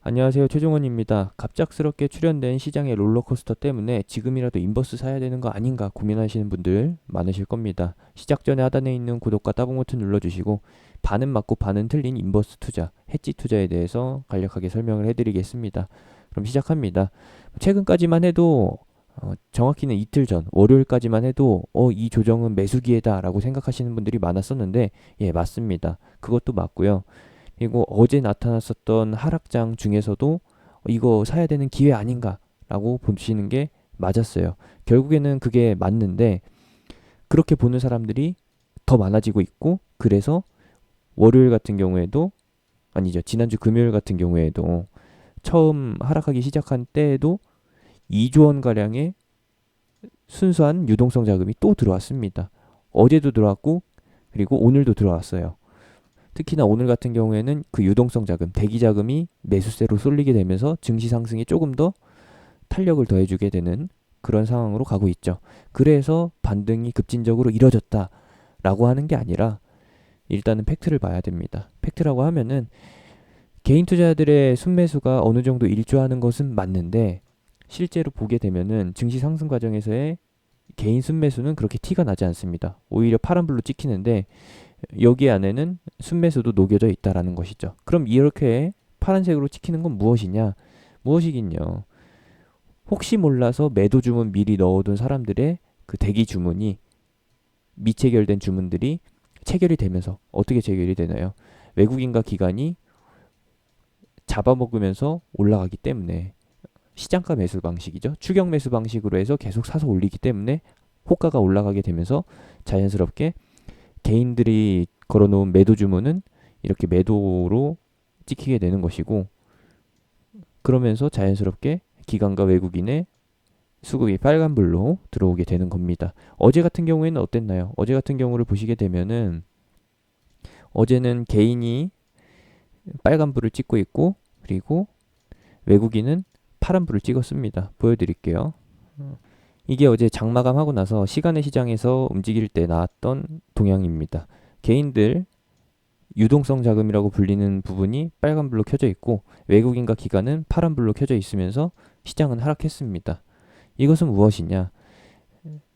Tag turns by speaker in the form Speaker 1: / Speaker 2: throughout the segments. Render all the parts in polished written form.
Speaker 1: 안녕하세요. 최종원입니다. 갑작스럽게 출현된 시장의 롤러코스터 때문에 지금이라도 인버스 사야 되는 거 아닌가 고민하시는 분들 많으실 겁니다. 시작 전에 하단에 있는 구독과 따봉 버튼 눌러주시고 반은 맞고 반은 틀린 인버스 투자, 해지 투자에 대해서 간략하게 설명을 해드리겠습니다. 그럼 시작합니다. 최근까지만 해도 정확히는 이틀 전 월요일까지만 해도 이 조정은 매수 기회다라고 생각하시는 분들이 많았었는데 예, 맞습니다. 그것도 맞고요. 그리고 어제 나타났었던 하락장 중에서도 이거 사야 되는 기회 아닌가라고 보시는 게 맞았어요. 결국에는 그게 맞는데 그렇게 보는 사람들이 더 많아지고 있고, 그래서 월요일 같은 경우에도, 아니죠, 지난주 금요일 같은 경우에도 처음 하락하기 시작한 때에도 2조 원 가량의 순수한 유동성 자금이 또 들어왔습니다. 어제도 들어왔고 그리고 오늘도 들어왔어요. 특히나 오늘 같은 경우에는 그 유동성 자금, 대기 자금이 매수세로 쏠리게 되면서 증시 상승에 조금 더 탄력을 더해주게 되는 그런 상황으로 가고 있죠. 그래서 반등이 급진적으로 이뤄졌다라고 하는 게 아니라 일단은 팩트를 봐야 됩니다. 팩트라고 하면은 개인 투자자들의 순매수가 어느 정도 일조하는 것은 맞는데 실제로 보게 되면은 증시 상승 과정에서의 개인 순매수는 그렇게 티가 나지 않습니다. 오히려 파란불로 찍히는데 여기 안에는 순매수도 녹여져 있다라는 것이죠. 그럼 이렇게 파란색으로 찍히는 건 무엇이냐? 무엇이긴요. 혹시 몰라서 매도 주문 미리 넣어둔 사람들의 그 대기 주문이 미체결된 주문들이 체결이 되면서 어떻게 체결이 되나요? 외국인과 기관이 잡아먹으면서 올라가기 때문에 시장가 매수 방식이죠. 추격 매수 방식으로 해서 계속 사서 올리기 때문에 호가가 올라가게 되면서 자연스럽게 개인들이 걸어놓은 매도 주문은 이렇게 매도로 찍히게 되는 것이고, 그러면서 자연스럽게 기관과 외국인의 수급이 빨간불로 들어오게 되는 겁니다. 어제 같은 경우에는 어땠나요? 어제 같은 경우를 보시게 되면은 어제는 개인이 빨간불을 찍고 있고 그리고 외국인은 파란불을 찍었습니다. 보여드릴게요. 이게 어제 장마감하고 나서 시간의 시장에서 움직일 때 나왔던 동향입니다. 개인들 유동성 자금이라고 불리는 부분이 빨간불로 켜져 있고 외국인과 기관은 파란불로 켜져 있으면서 시장은 하락했습니다. 이것은 무엇이냐?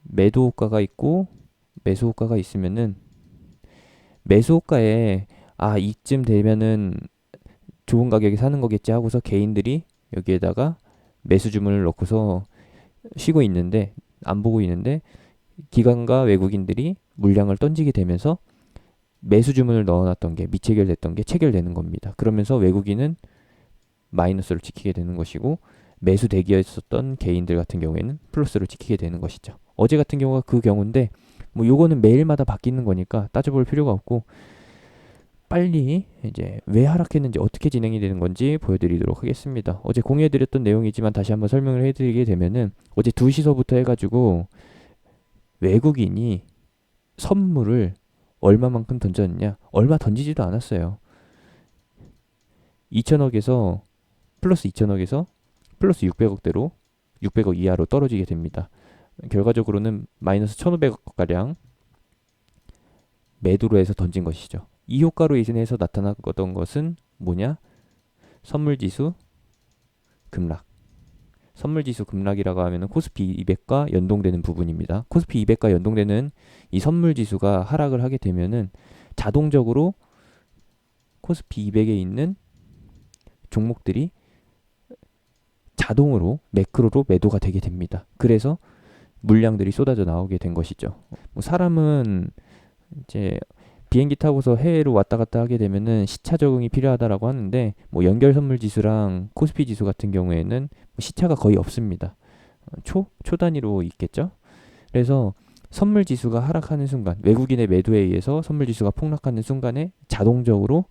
Speaker 1: 매도 효과가 있고 매수 효과가 있으면은 매수 효과에 이쯤 되면은 좋은 가격에 사는 거겠지 하고서 개인들이 여기에다가 매수 주문을 넣고서 쉬고 있는데, 안 보고 있는데 기관과 외국인들이 물량을 던지게 되면서 매수 주문을 넣어놨던 게 미체결됐던 게 체결되는 겁니다. 그러면서 외국인은 마이너스를 지키게 되는 것이고 매수 대기였었던 개인들 같은 경우에는 플러스를 지키게 되는 것이죠. 어제 같은 경우가 그 경우인데 뭐 요거는 매일마다 바뀌는 거니까 따져볼 필요가 없고 빨리 이제 왜 하락했는지 어떻게 진행이 되는 건지 보여드리도록 하겠습니다. 어제 공유해드렸던 내용이지만 다시 한번 설명을 해드리게 되면은 어제 2시서부터 해가지고 외국인이 선물을 얼마만큼 던졌느냐? 얼마 던지지도 않았어요. 2천억에서 플러스 2천억에서 플러스 600억대로 600억 이하로 떨어지게 됩니다. 결과적으로는 마이너스 1,500억가량 매도로 해서 던진 것이죠. 이 효과로 인해서 나타났던 것은 뭐냐? 선물지수 급락. 선물지수 급락이라고 하면 코스피 200과 연동되는 부분입니다. 코스피 200과 연동되는 이 선물지수가 하락을 하게 되면은 자동적으로 코스피 200에 있는 종목들이 자동으로 매크로로 매도가 되게 됩니다. 그래서 물량들이 쏟아져 나오게 된 것이죠. 뭐 사람은 이제 비행기 타고서 해외로 왔다 갔다 하게 되면은 시차 적응이 필요하다라고 하는데 뭐 연결 선물 지수랑 코스피 지수 같은 경우에는 시차가 거의 없습니다. 초 단위로 있겠죠. 그래서 선물 지수가 하락하는 순간, 외국인의 매도에 의해서 선물 지수가 폭락하는 순간에 자동적으로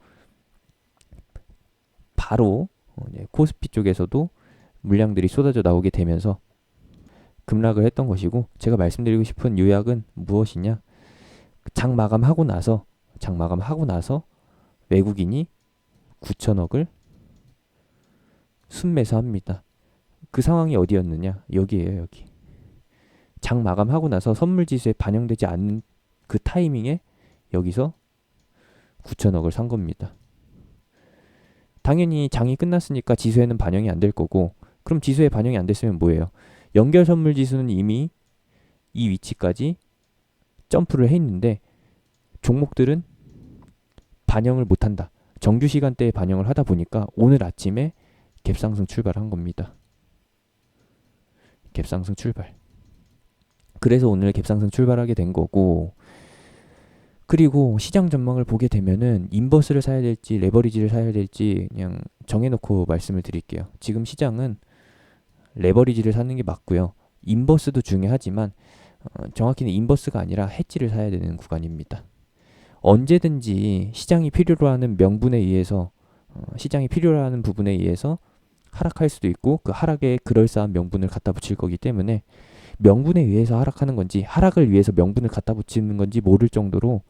Speaker 1: 바로 코스피 쪽에서도 물량들이 쏟아져 나오게 되면서 급락을 했던 것이고, 제가 말씀드리고 싶은 요약은 무엇이냐? 장 마감하고 나서 외국인이 9천억을 순매수합니다. 그 상황이 어디였느냐? 여기에요, 여기. 장 마감하고 나서 선물지수에 반영되지 않는 그 타이밍에 여기서 9천억을 산 겁니다. 당연히 장이 끝났으니까 지수에는 반영이 안 될 거고, 그럼 지수에 반영이 안 됐으면 뭐예요? 연결 선물 지수는 이미 이 위치까지 점프를 해 있는데 종목들은 반영을 못 한다. 정규 시간대에 반영을 하다 보니까 오늘 아침에 갭상승 출발한 겁니다. 갭상승 출발. 그래서 오늘 갭상승 출발하게 된 거고, 그리고 시장 전망을 보게 되면은 인버스를 사야 될지 레버리지를 사야 될지 그냥 정해놓고 말씀을 드릴게요. 지금 시장은 레버리지를 사는 게 맞고요. 인버스도 중요하지만 정확히는 인버스가 아니라 해지를 사야 되는 구간입니다. 언제든지 시장이 필요로 하는 명분에 의해서 시장이 필요로 하는 부분에 의해서 하락할 수도 있고 그 하락에 그럴싸한 명분을 갖다 붙일 거기 때문에 명분에 의해서 하락하는 건지 하락을 위해서 명분을 갖다 붙이는 건지 모를 정도로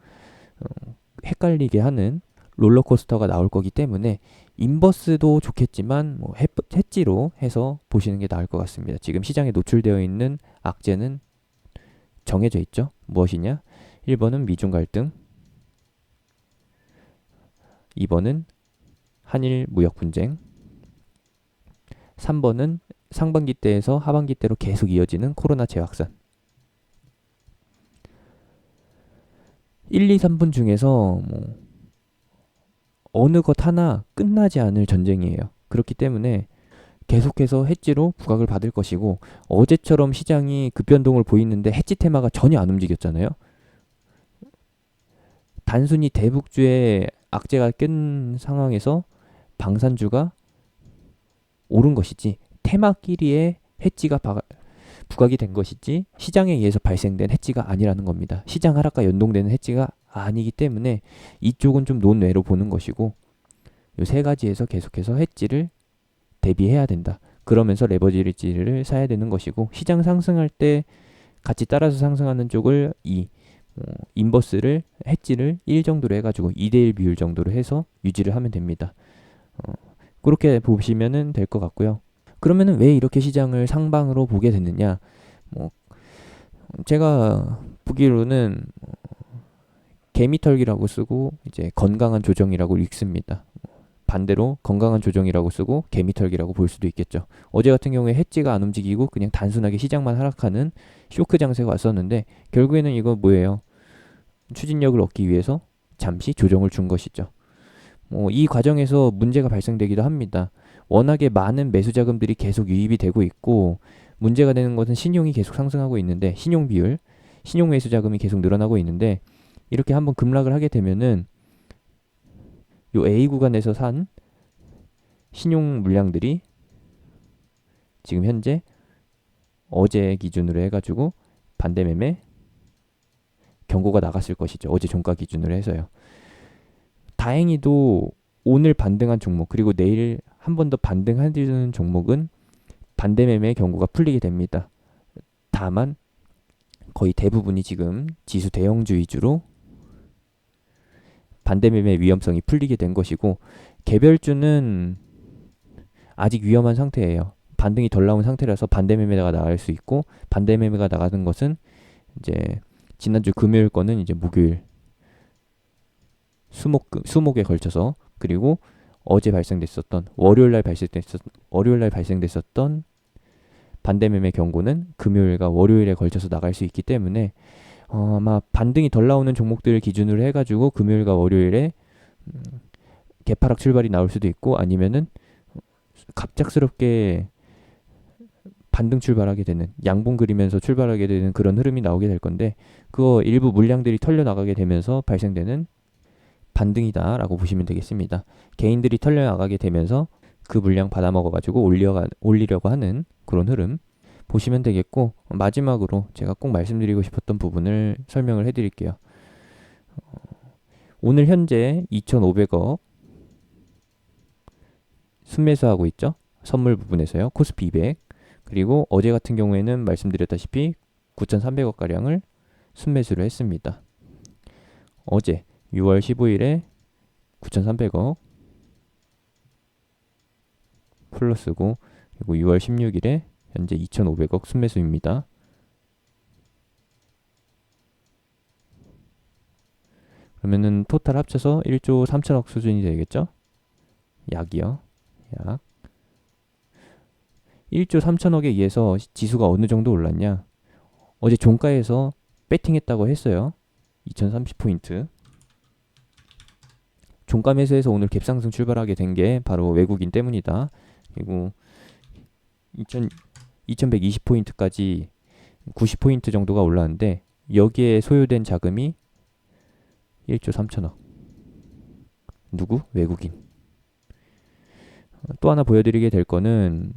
Speaker 1: 헷갈리게 하는 롤러코스터가 나올 거기 때문에 인버스도 좋겠지만 뭐 해지로 해서 보시는 게 나을 것 같습니다. 지금 시장에 노출되어 있는 악재는 정해져 있죠. 무엇이냐? 1번은 미중 갈등, 2번은 한일 무역 분쟁, 3번은 상반기 때에서 하반기 때로 계속 이어지는 코로나 재확산. 1, 2, 3분 중에서 뭐 어느 것 하나 끝나지 않을 전쟁이에요. 그렇기 때문에 계속해서 해지로 부각을 받을 것이고, 어제처럼 시장이 급변동을 보이는데 해지 테마가 전혀 안 움직였잖아요. 단순히 대북주의 악재가 낀 상황에서 방산주가 오른 것이지 테마끼리의 해지가 부각이 된 것이지 시장에 의해서 발생된 해지가 아니라는 겁니다. 시장 하락과 연동되는 해지가 아니기 때문에 이쪽은 좀 논외로 보는 것이고, 이 세 가지에서 계속해서 해지를 대비해야 된다. 그러면서 레버리지를 사야 되는 것이고, 시장 상승할 때 같이 따라서 상승하는 쪽을 인버스를 해지를 1 정도로 해가지고 2대1 비율 정도로 해서 유지를 하면 됩니다. 그렇게 보시면 될 것 같고요. 그러면은 왜 이렇게 시장을 상방으로 보게 됐느냐? 제가 보기로는 개미털기라고 쓰고 이제 건강한 조정이라고 읽습니다. 반대로 건강한 조정이라고 쓰고 개미털기라고 볼 수도 있겠죠. 어제 같은 경우에 해지가 안 움직이고 그냥 단순하게 시장만 하락하는 쇼크 장세가 왔었는데 결국에는 이거 뭐예요? 추진력을 얻기 위해서 잠시 조정을 준 것이죠. 이 과정에서 문제가 발생되기도 합니다. 워낙에 많은 매수 자금들이 계속 유입이 되고 있고, 문제가 되는 것은 신용이 계속 상승하고 있는데, 신용 비율, 신용 매수 자금이 계속 늘어나고 있는데, 이렇게 한번 급락을 하게 되면은 요 A 구간에서 산 신용 물량들이 지금 현재 어제 기준으로 해가지고 반대 매매 경고가 나갔을 것이죠. 어제 종가 기준으로 해서요. 다행히도 오늘 반등한 종목 그리고 내일 한 번 더 반등하는 종목은 반대 매매 경고가 풀리게 됩니다. 다만 거의 대부분이 지금 지수 대형주 위주로 반대 매매 위험성이 풀리게 된 것이고, 개별주는 아직 위험한 상태예요. 반등이 덜 나온 상태라서 반대 매매가 나갈 수 있고, 반대 매매가 나가는 것은 이제 지난주 금요일 거는 이제 목요일 수목에 걸쳐서, 그리고 어제 발생됐었던 월요일날 발생됐었던 반대 매매 경고는 금요일과 월요일에 걸쳐서 나갈 수 있기 때문에 아마 반등이 덜 나오는 종목들을 기준으로 해가지고 금요일과 월요일에 개파락 출발이 나올 수도 있고, 아니면은 갑작스럽게 반등 출발하게 되는, 양봉 그리면서 출발하게 되는 그런 흐름이 나오게 될 건데, 그거 일부 물량들이 털려 나가게 되면서 발생되는 반등이다라고 보시면 되겠습니다. 개인들이 털려 나가게 되면서 그 물량 받아먹어가지고 올리려고 하는 그런 흐름 보시면 되겠고, 마지막으로 제가 꼭 말씀드리고 싶었던 부분을 설명을 해드릴게요. 오늘 현재 2,500억 순매수하고 있죠. 선물 부분에서요. 코스피 200. 그리고 어제 같은 경우에는 말씀드렸다시피 9,300억가량을 순매수를 했습니다. 어제 6월 15일에 9,300억 플러스고, 그리고 6월 16일에 현재 2,500억 순매수입니다. 그러면은 토탈 합쳐서 1조 3천억 수준이 되겠죠? 약이요. 약. 1조 3천억에 의해서 지수가 어느 정도 올랐냐? 어제 종가에서 배팅했다고 했어요. 2030포인트. 종가 매수에서 오늘 갭상승 출발하게 된 게 바로 외국인 때문이다. 그리고 2120포인트까지 90포인트 정도가 올랐는데 여기에 소요된 자금이 1조 3천억. 누구? 외국인. 또 하나 보여드리게 될 거는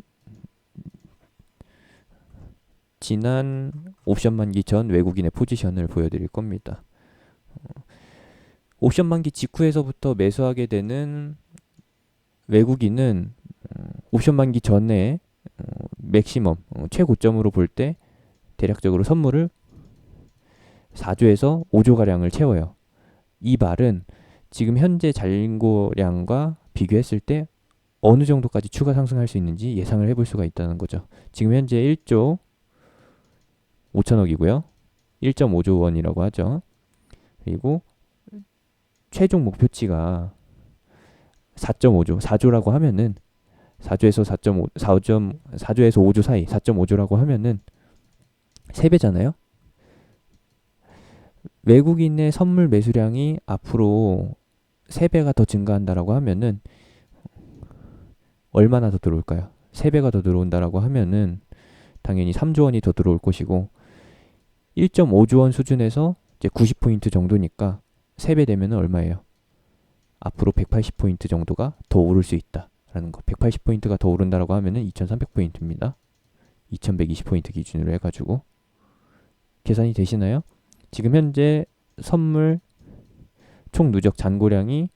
Speaker 1: 지난 옵션 만기 전 외국인의 포지션을 보여드릴 겁니다. 옵션 만기 직후에서부터 매수하게 되는 외국인은 옵션 만기 전에 맥시멈 최고점으로 볼 때 대략적으로 선물을 4조에서 5조가량을 채워요. 이 말은 지금 현재 잔고량과 비교했을 때 어느 정도까지 추가 상승할 수 있는지 예상을 해볼 수가 있다는 거죠. 지금 현재 1조 5천억이고요. 1.5조 원이라고 하죠. 그리고 최종 목표치가 4.5조, 4조라고 하면은 4조에서 4.5, 4조에서 5조 사이, 4.5조라고 하면은 3배잖아요. 외국인의 선물 매수량이 앞으로 3배가 더 증가한다라고 하면은 얼마나 더 들어올까요? 3배가 더 들어온다라고 하면은 당연히 3조 원이 더 들어올 것이고 1.5조 원 수준에서 이제 90포인트 정도니까 3배 되면은 얼마예요? 앞으로 180포인트 정도가 더 오를 수 있다라는 거. 180포인트가 더 오른다라고 하면은 2300포인트입니다. 2120포인트 기준으로 해가지고 계산이 되시나요? 지금 현재 선물 총 누적 잔고량이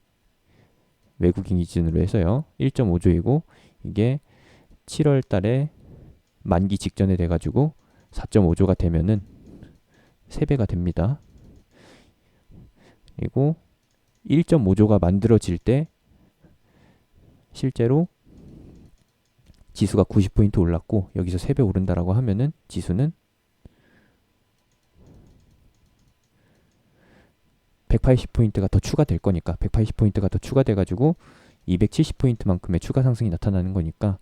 Speaker 1: 외국인 기준으로 해서요. 1.5조이고 이게 7월 달에 만기 직전에 돼가지고 4.5조가 되면은 3배가 됩니다. 그리고 1.5조가 만들어질 때 실제로 지수가 90포인트 올랐고 여기서 3배 오른다라고 하면은 지수는 180포인트가 더 추가될 거니까 180포인트가 더 추가돼가지고 270포인트만큼의 추가 상승이 나타나는 거니까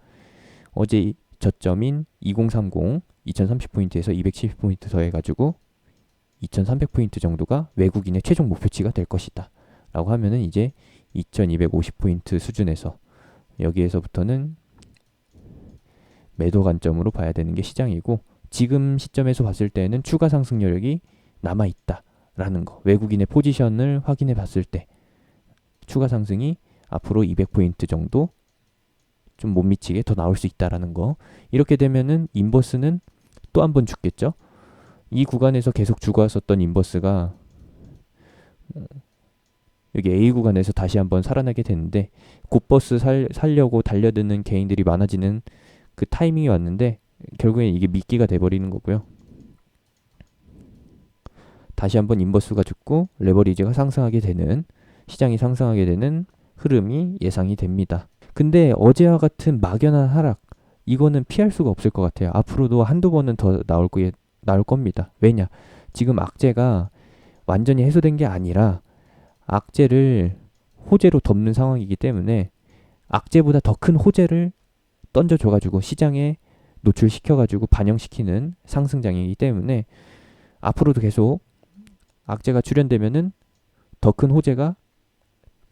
Speaker 1: 어제 저점인 2030, 2030포인트에서 270포인트 더해가지고 2300포인트 정도가 외국인의 최종 목표치가 될 것이다 라고 하면은 이제 2250포인트 수준에서 여기에서부터는 매도 관점으로 봐야 되는 게 시장이고 지금 시점에서 봤을 때는 추가 상승 여력이 남아있다 라는 거. 외국인의 포지션을 확인해 봤을 때 추가 상승이 앞으로 200포인트 정도 좀 못 미치게 더 나올 수 있다라는 거. 이렇게 되면은 인버스는 또 한 번 죽겠죠. 이 구간에서 계속 죽어왔었던 인버스가 여기 A 구간에서 다시 한번 살아나게 되는데 곧버스 살려고 달려드는 개인들이 많아지는 그 타이밍이 왔는데 결국엔 이게 미끼가 돼버리는 거고요. 다시 한번 인버스가 죽고 레버리지가 상승하게 되는 시장이 상승하게 되는 흐름이 예상이 됩니다. 근데 어제와 같은 막연한 하락 이거는 피할 수가 없을 것 같아요. 앞으로도 한두 번은 더 나올 겁니다. 왜냐? 지금 악재가 완전히 해소된 게 아니라 악재를 호재로 덮는 상황이기 때문에 악재보다 더 큰 호재를 던져줘가지고 시장에 노출시켜가지고 반영시키는 상승장이기 때문에 앞으로도 계속 악재가 출현되면은 더 큰 호재가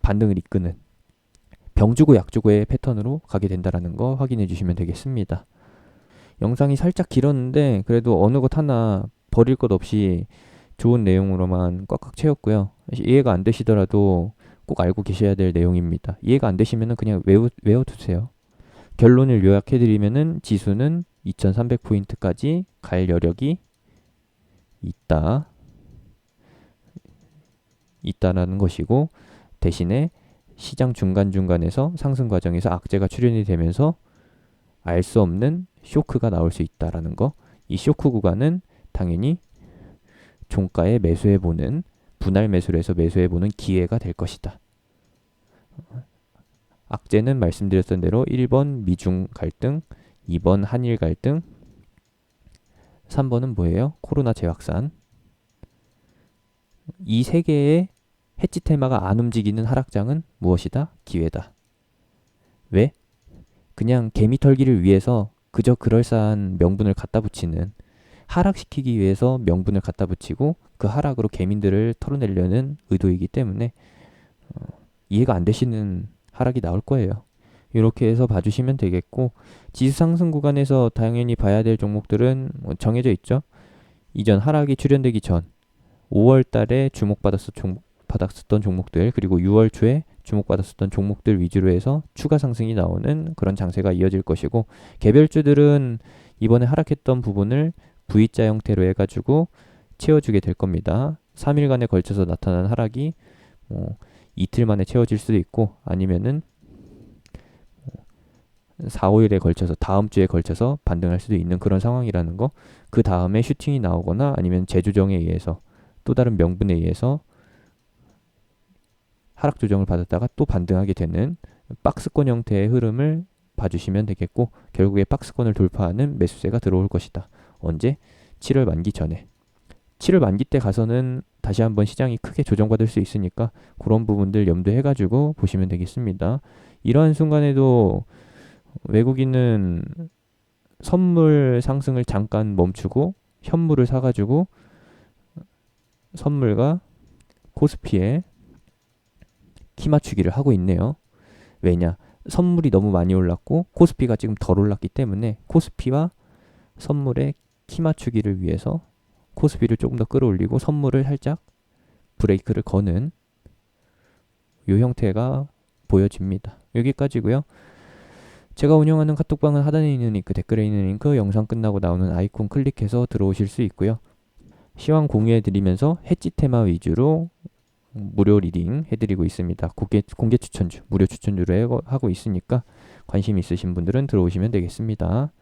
Speaker 1: 반등을 이끄는 병주고 약주고의 패턴으로 가게 된다라는 거 확인해 주시면 되겠습니다. 영상이 살짝 길었는데 그래도 어느 것 하나 버릴 것 없이 좋은 내용으로만 꽉꽉 채웠고요. 이해가 안 되시더라도 꼭 알고 계셔야 될 내용입니다. 이해가 안 되시면 그냥 외워두세요. 결론을 요약해드리면은 지수는 2300포인트까지 갈 여력이 있다라는 것이고 대신에 시장 중간중간에서 상승 과정에서 악재가 출현이 되면서 알 수 없는 쇼크가 나올 수 있다라는 거. 이 쇼크 구간은 당연히 종가에 매수해보는 분할 매수를 해서 매수해보는 기회가 될 것이다. 악재는 말씀드렸던 대로 1번 미중 갈등, 2번 한일 갈등, 3번은 뭐예요? 코로나 재확산. 이 세 개의 해치 테마가 안 움직이는 하락장은 무엇이다? 기회다. 왜? 그냥 개미 털기를 위해서 그저 그럴싸한 명분을 갖다 붙이는, 하락시키기 위해서 명분을 갖다 붙이고 그 하락으로 개민들을 털어내려는 의도이기 때문에 이해가 안 되시는 하락이 나올 거예요. 이렇게 해서 봐주시면 되겠고, 지수 상승 구간에서 당연히 봐야 될 종목들은 뭐 정해져 있죠. 이전 하락이 출현되기 전 5월 달에 받았었던 종목들, 그리고 6월 초에 주목받았었던 종목들 위주로 해서 추가 상승이 나오는 그런 장세가 이어질 것이고, 개별주들은 이번에 하락했던 부분을 V자 형태로 해가지고 채워주게 될 겁니다. 3일간에 걸쳐서 나타난 하락이 이틀 만에 채워질 수도 있고, 아니면은 4, 5일에 걸쳐서, 다음 주에 걸쳐서 반등할 수도 있는 그런 상황이라는 거. 그 다음에 슈팅이 나오거나 아니면 재조정에 의해서, 또 다른 명분에 의해서 하락 조정을 받았다가 또 반등하게 되는 박스권 형태의 흐름을 봐주시면 되겠고, 결국에 박스권을 돌파하는 매수세가 들어올 것이다. 언제? 7월 만기 전에. 7월 만기 때 가서는 다시 한번 시장이 크게 조정받을 수 있으니까 그런 부분들 염두해가지고 보시면 되겠습니다. 이러한 순간에도 외국인은 선물 상승을 잠깐 멈추고 현물을 사가지고 선물과 코스피에 키 맞추기를 하고 있네요. 왜냐? 선물이 너무 많이 올랐고 코스피가 지금 덜 올랐기 때문에 코스피와 선물의 키 맞추기를 위해서 코스피를 조금 더 끌어올리고 선물을 살짝 브레이크를 거는 이 형태가 보여집니다. 여기까지고요. 제가 운영하는 카톡방은 하단에 있는 링크, 댓글에 있는 링크, 영상 끝나고 나오는 아이콘 클릭해서 들어오실 수 있고요. 시황 공유해드리면서 해지 테마 위주로 무료 리딩 해드리고 있습니다. 공개 추천주, 무료 추천주로 하고 있으니까 관심 있으신 분들은 들어오시면 되겠습니다.